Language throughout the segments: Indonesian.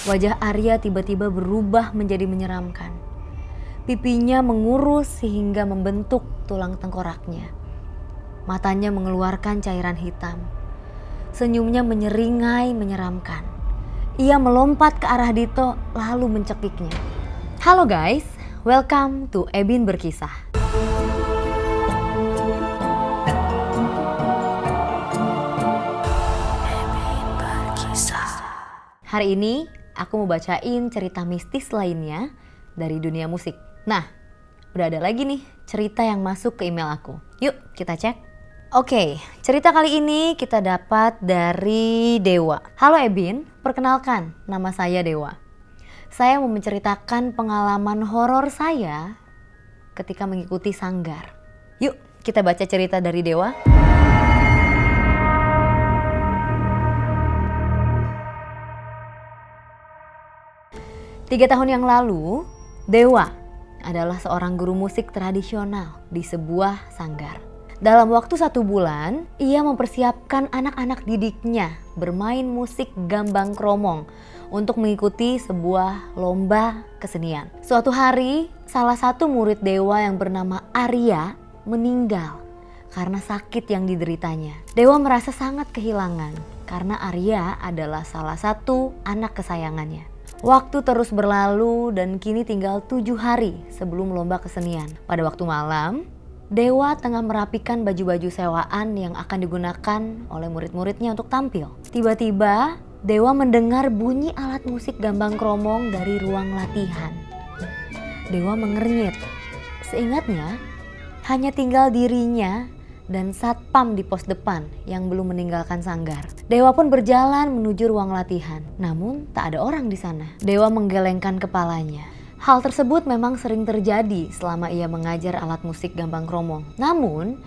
Wajah Arya tiba-tiba berubah menjadi menyeramkan. Pipinya mengurus sehingga membentuk tulang tengkoraknya. Matanya mengeluarkan cairan hitam. Senyumnya menyeringai menyeramkan. Ia melompat ke arah Dito lalu mencekiknya. Halo guys, welcome to Ebin Berkisah. Hari ini aku mau bacain cerita mistis lainnya dari dunia musik. Nah, udah ada lagi nih cerita yang masuk ke email aku. Yuk kita cek. Oke, cerita kali ini kita dapat dari Dewa. Halo Ebin, perkenalkan nama saya Dewa. Saya mau menceritakan pengalaman horor saya ketika mengikuti sanggar. Yuk kita baca cerita dari Dewa. Tiga tahun yang lalu, Dewa adalah seorang guru musik tradisional di sebuah sanggar. Dalam waktu 1 bulan, ia mempersiapkan anak-anak didiknya bermain musik gambang kromong untuk mengikuti sebuah lomba kesenian. Suatu hari, salah satu murid Dewa yang bernama Arya meninggal karena sakit yang dideritanya. Dewa merasa sangat kehilangan karena Arya adalah salah satu anak kesayangannya. Waktu terus berlalu dan kini tinggal 7 hari sebelum lomba kesenian. Pada waktu malam, Dewa tengah merapikan baju-baju sewaan yang akan digunakan oleh murid-muridnya untuk tampil. Tiba-tiba, Dewa mendengar bunyi alat musik gambang kromong dari ruang latihan. Dewa mengernyit. Seingatnya, hanya tinggal dirinya dan satpam di pos depan yang belum meninggalkan sanggar. Dewa pun berjalan menuju ruang latihan, namun tak ada orang di sana. Dewa menggelengkan kepalanya. Hal tersebut memang sering terjadi selama ia mengajar alat musik gambang kromong. Namun,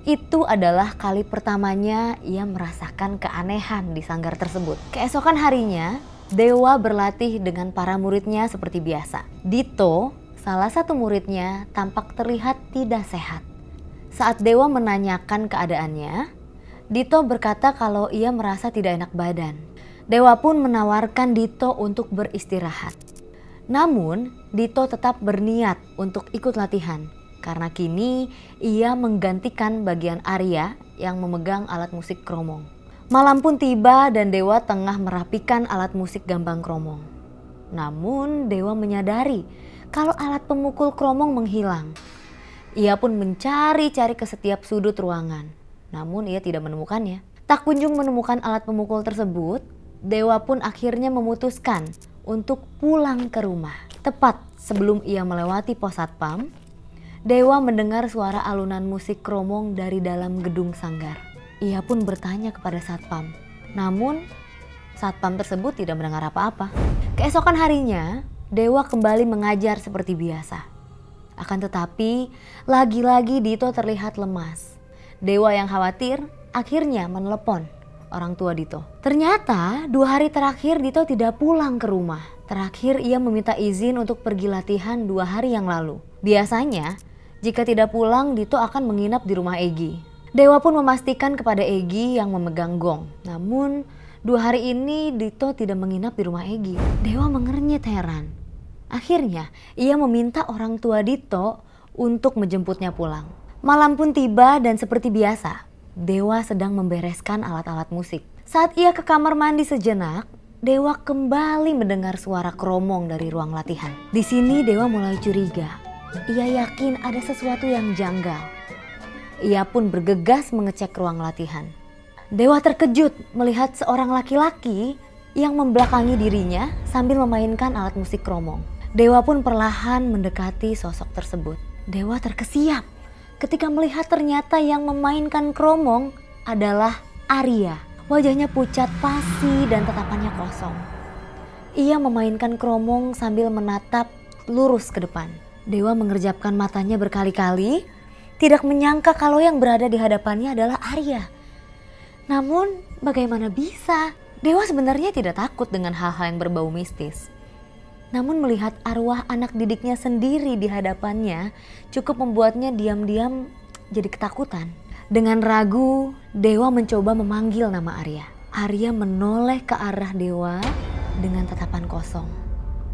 itu adalah kali pertamanya ia merasakan keanehan di sanggar tersebut. Keesokan harinya, Dewa berlatih dengan para muridnya seperti biasa. Dito, salah satu muridnya, tampak terlihat tidak sehat. Saat Dewa menanyakan keadaannya, Dito berkata kalau ia merasa tidak enak badan. Dewa pun menawarkan Dito untuk beristirahat. Namun, Dito tetap berniat untuk ikut latihan karena kini ia menggantikan bagian Arya yang memegang alat musik kromong. Malam pun tiba dan Dewa tengah merapikan alat musik gambang kromong. Namun, Dewa menyadari kalau alat pemukul kromong menghilang. Ia pun mencari-cari ke setiap sudut ruangan, namun ia tidak menemukannya. Tak kunjung menemukan alat pemukul tersebut, Dewa pun akhirnya memutuskan untuk pulang ke rumah. Tepat sebelum ia melewati pos satpam, Dewa mendengar suara alunan musik kromong dari dalam gedung sanggar. Ia pun bertanya kepada satpam, namun satpam tersebut tidak mendengar apa-apa. Keesokan harinya, Dewa kembali mengajar seperti biasa. Akan tetapi, lagi-lagi Dito terlihat lemas. Dewa yang khawatir akhirnya menelepon orang tua Dito. Ternyata 2 hari terakhir Dito tidak pulang ke rumah. Terakhir ia meminta izin untuk pergi latihan 2 hari yang lalu. Biasanya, jika tidak pulang Dito akan menginap di rumah Egi. Dewa pun memastikan kepada Egi yang memegang gong. Namun, 2 hari ini Dito tidak menginap di rumah Egi. Dewa mengernyit heran. Akhirnya, ia meminta orang tua Dito untuk menjemputnya pulang. Malam pun tiba dan seperti biasa, Dewa sedang membereskan alat-alat musik. Saat ia ke kamar mandi sejenak, Dewa kembali mendengar suara kromong dari ruang latihan. Di sini Dewa mulai curiga. Ia yakin ada sesuatu yang janggal. Ia pun bergegas mengecek ruang latihan. Dewa terkejut melihat seorang laki-laki yang membelakangi dirinya sambil memainkan alat musik kromong. Dewa pun perlahan mendekati sosok tersebut. Dewa terkesiap ketika melihat ternyata yang memainkan kromong adalah Arya. Wajahnya pucat pasi dan tatapannya kosong. Ia memainkan kromong sambil menatap lurus ke depan. Dewa mengerjapkan matanya berkali-kali, tidak menyangka kalau yang berada di hadapannya adalah Arya. Namun bagaimana bisa? Dewa sebenarnya tidak takut dengan hal-hal yang berbau mistis. Namun melihat arwah anak didiknya sendiri di hadapannya cukup membuatnya diam-diam jadi ketakutan. Dengan ragu, Dewa mencoba memanggil nama Arya. Arya menoleh ke arah Dewa dengan tatapan kosong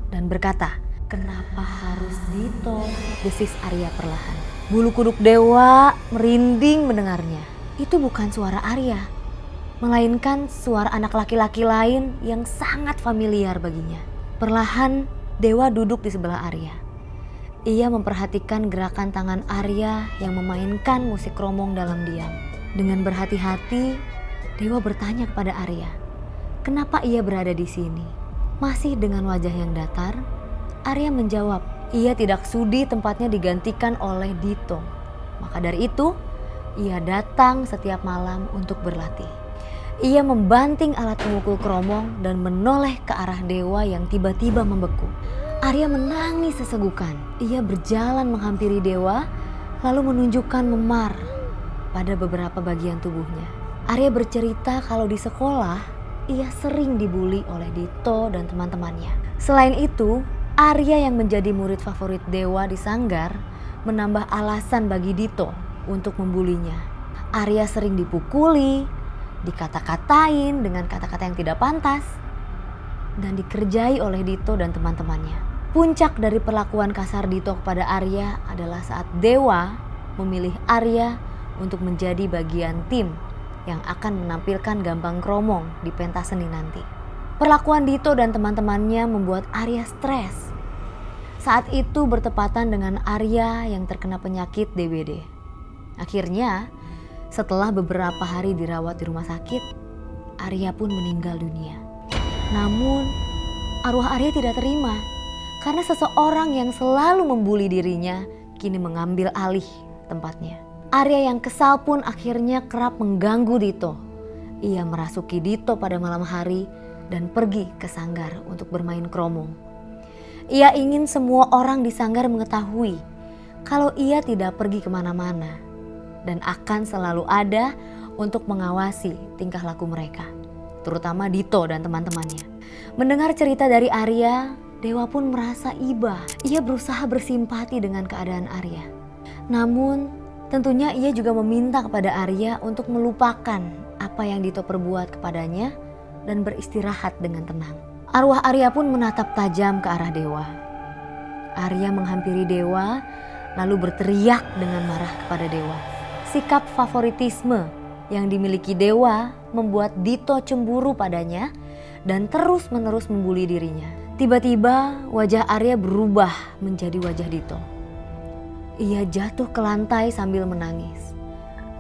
dan berkata, "Kenapa harus Dito?" desis Arya perlahan. Bulu kuduk Dewa merinding mendengarnya. Itu bukan suara Arya, melainkan suara anak laki-laki lain yang sangat familiar baginya. Perlahan Dewa duduk di sebelah Arya. Ia memperhatikan gerakan tangan Arya yang memainkan musik kromong dalam diam. Dengan berhati-hati, Dewa bertanya kepada Arya, kenapa ia berada di sini? Masih dengan wajah yang datar, Arya menjawab, ia tidak sudi tempatnya digantikan oleh Dito. Maka dari itu, ia datang setiap malam untuk berlatih. Ia membanting alat pemukul kromong dan menoleh ke arah Dewa yang tiba-tiba membeku. Arya menangis sesegukan. Ia berjalan menghampiri Dewa, lalu menunjukkan memar pada beberapa bagian tubuhnya. Arya bercerita kalau di sekolah, ia sering dibully oleh Dito dan teman-temannya. Selain itu, Arya yang menjadi murid favorit Dewa di Sanggar menambah alasan bagi Dito untuk membulinya. Arya sering dipukuli, dikata-katain dengan kata-kata yang tidak pantas, dan dikerjai oleh Dito dan teman-temannya. Puncak dari perlakuan kasar Dito kepada Arya adalah saat Dewa memilih Arya untuk menjadi bagian tim yang akan menampilkan gambang kromong di pentas seni nanti. Perlakuan Dito dan teman-temannya membuat Arya stres. Saat itu bertepatan dengan Arya yang terkena penyakit DBD. Akhirnya, setelah beberapa hari dirawat di rumah sakit, Arya pun meninggal dunia. Namun, arwah Arya tidak terima karena seseorang yang selalu membuli dirinya kini mengambil alih tempatnya. Arya yang kesal pun akhirnya kerap mengganggu Dito. Ia merasuki Dito pada malam hari dan pergi ke Sanggar untuk bermain kromong. Ia ingin semua orang di Sanggar mengetahui kalau ia tidak pergi kemana-mana dan akan selalu ada untuk mengawasi tingkah laku mereka, terutama Dito dan teman-temannya. Mendengar cerita dari Arya, Dewa pun merasa iba. Ia berusaha bersimpati dengan keadaan Arya. Namun, tentunya ia juga meminta kepada Arya untuk melupakan apa yang Dito perbuat kepadanya dan beristirahat dengan tenang. Arwah Arya pun menatap tajam ke arah Dewa. Arya menghampiri Dewa lalu berteriak dengan marah kepada Dewa. Sikap favoritisme yang dimiliki Dewa membuat Dito cemburu padanya dan terus-menerus membuli dirinya. Tiba-tiba wajah Arya berubah menjadi wajah Dito. Ia jatuh ke lantai sambil menangis.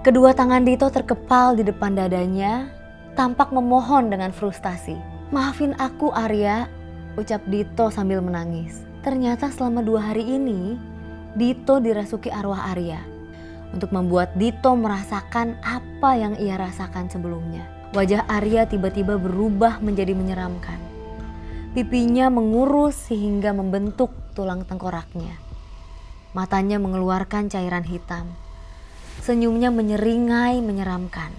Kedua tangan Dito terkepal di depan dadanya, tampak memohon dengan frustasi. "Maafin aku Arya," ucap Dito sambil menangis. Ternyata selama 2 hari ini, Dito dirasuki arwah Arya untuk membuat Dito merasakan apa yang ia rasakan sebelumnya. Wajah Arya tiba-tiba berubah menjadi menyeramkan. Pipinya mengurus sehingga membentuk tulang tengkoraknya. Matanya mengeluarkan cairan hitam. Senyumnya menyeringai menyeramkan.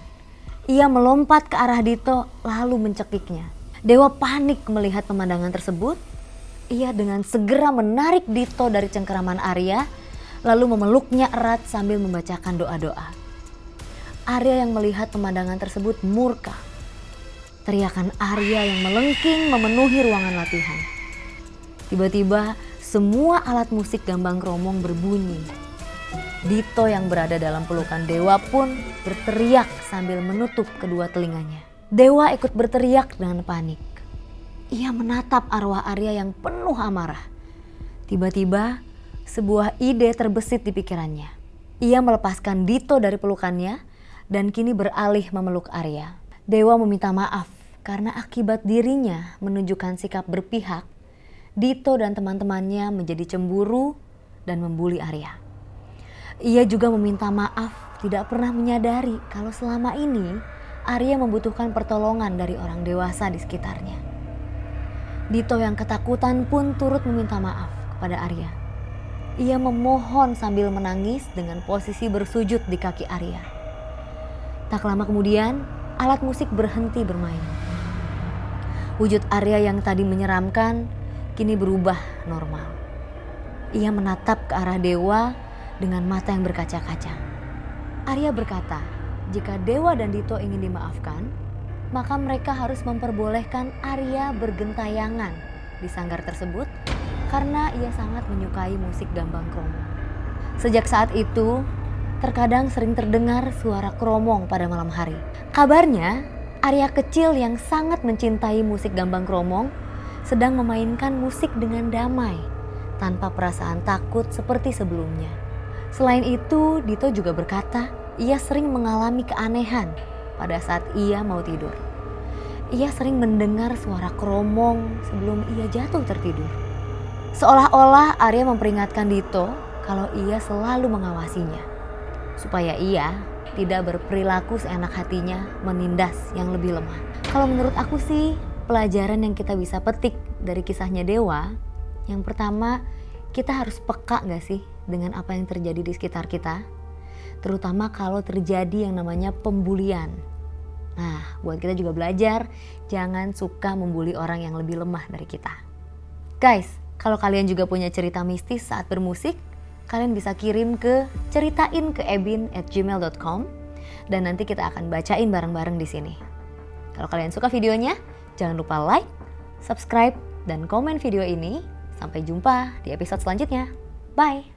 Ia melompat ke arah Dito lalu mencekiknya. Dewa panik melihat pemandangan tersebut. Ia dengan segera menarik Dito dari cengkeraman Arya lalu memeluknya erat sambil membacakan doa-doa. Arya yang melihat pemandangan tersebut murka. Teriakan Arya yang melengking memenuhi ruangan latihan. Tiba-tiba semua alat musik gambang kromong berbunyi. Dito yang berada dalam pelukan Dewa pun berteriak sambil menutup kedua telinganya. Dewa ikut berteriak dengan panik. Ia menatap arwah Arya yang penuh amarah. Tiba-tiba sebuah ide terbesit di pikirannya. Ia melepaskan Dito dari pelukannya dan kini beralih memeluk Arya. Dewa meminta maaf karena akibat dirinya menunjukkan sikap berpihak, Dito dan teman-temannya menjadi cemburu dan membuli Arya. Ia juga meminta maaf tidak pernah menyadari kalau selama ini Arya membutuhkan pertolongan dari orang dewasa di sekitarnya. Dito yang ketakutan pun turut meminta maaf kepada Arya. Ia memohon sambil menangis dengan posisi bersujud di kaki Arya. Tak lama kemudian, alat musik berhenti bermain. Wujud Arya yang tadi menyeramkan kini berubah normal. Ia menatap ke arah Dewa dengan mata yang berkaca-kaca. Arya berkata, jika Dewa dan Dito ingin dimaafkan, maka mereka harus memperbolehkan Arya bergentayangan di sanggar tersebut karena ia sangat menyukai musik gambang kromong. Sejak saat itu, terkadang sering terdengar suara kromong pada malam hari. Kabarnya, Arya kecil yang sangat mencintai musik gambang kromong sedang memainkan musik dengan damai, tanpa perasaan takut seperti sebelumnya. Selain itu, Dito juga berkata, ia sering mengalami keanehan pada saat ia mau tidur. Ia sering mendengar suara kromong sebelum ia jatuh tertidur. Seolah-olah Arya memperingatkan Dito kalau ia selalu mengawasinya, supaya ia tidak berperilaku seenak hatinya menindas yang lebih lemah. Kalau menurut aku sih, pelajaran yang kita bisa petik dari kisahnya Dewa, yang pertama, kita harus peka gak sih dengan apa yang terjadi di sekitar kita? Terutama kalau terjadi yang namanya pembulian. Nah, buat kita juga belajar, jangan suka membuli orang yang lebih lemah dari kita. Guys, kalau kalian juga punya cerita mistis saat bermusik, kalian bisa kirim ke ceritain-ke-ebin@gmail.com dan nanti kita akan bacain bareng-bareng di sini. Kalau kalian suka videonya, jangan lupa like, subscribe, dan komen video ini. Sampai jumpa di episode selanjutnya. Bye!